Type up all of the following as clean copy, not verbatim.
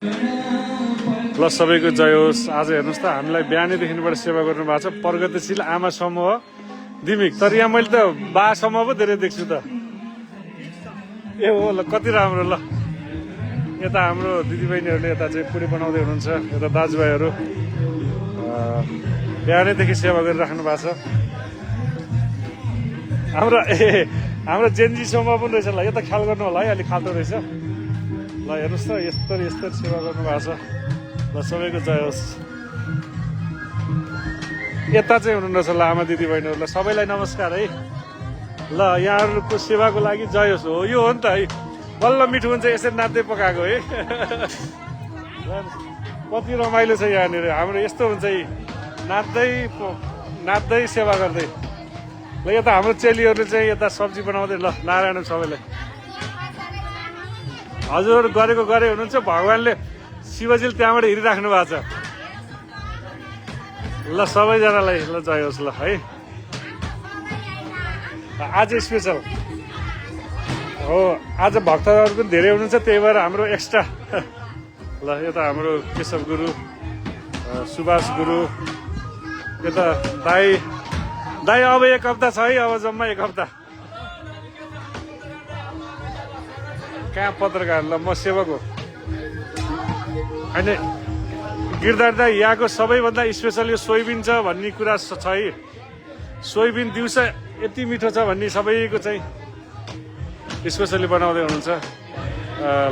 ल सबैको जय होस्। आज हेर्नुहोस् त हामीलाई बिहानैदेखिबाट सेवा गर्नु भएको छ प्रगतिशील आमा समूह दिमिक। तर यहाँ मैले त बा समूह पो धेरै देख्छु त। ए हो ल कति राम्रो। ल यता हाम्रो दिदीबहिनीहरूले यता चाहिँ पुरी बनाउँदै हुनुहुन्छ, यता दाजुभाइहरू बिहानैदेखि सेवा गरिराख्नु भएको छ। हाम्रो जेन्जी समूह पनि रहेछ। ल यता ख्याल गर्नु होला है, अलिक खाल्टो रहेछ। ल हेर्नुहोस् त यस्तो सेवा गर्नु भएको छ। ल सबैको जय होस्। यता चाहिँ हुनुहुन्न ल आमा दिदीबहिनीहरू। ल सबैलाई नमस्कार है। ल यहाँहरूको सेवाको लागि जय होस्। हो यो हो नि त है, बल्ल मिठो हुन्छ यसरी नाच्दै पकाएको है। कति रमाइलो छ यहाँनिर। हाम्रो यस्तो हुन्छ है, नाच्दै सेवा गर्दै। ल यता हाम्रो चेलीहरूले चाहिँ यता सब्जी बनाउँदै। ल नारायण सबैलाई। हजुर गरेको गरे हुनुहुन्छ। भगवान्ले शिवजीले त्यहाँबाट हिँडिराख्नु भएको छ। ल सबैजनालाई ल जय होस्। ल है आज स्पेसल हो। आज भक्तहरू पनि धेरै हुनुहुन्छ, त्यही भएर हाम्रो एक्स्ट्रा। ल यता हाम्रो केशव गुरु, सुभाष गुरु, यता दाई अब 1 हप्ता छ है, अब जम्मा 1 हप्ता। कहाँ पत्रकार। ल म सेवक हो। होइन गिरधारी दाई यहाँको सबैभन्दा स्पेसल यो सोयाबिन छ भन्ने कुरा छ है। सोयाबिन दिउँसो यति मिठो छ भन्ने सबैको चाहिँ स्पेसली बनाउँदै हुनुहुन्छ।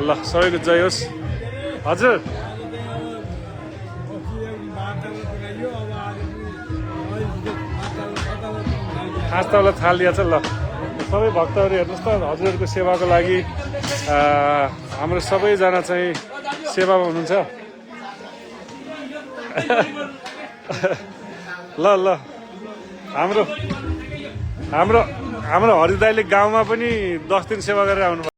ल सबैको जय होस्। हजुर खास तपाईँलाई थालिदिएको छ। ल सबै भक्तहरू हेर्नुहोस् त, हजुरहरूको सेवाको लागि हाम्रो सबैजना चाहिँ सेवामा हुनुहुन्छ। ल हाम्रो हरिदाईले गाउँमा पनि 10 दिन सेवा गरेर आउनु।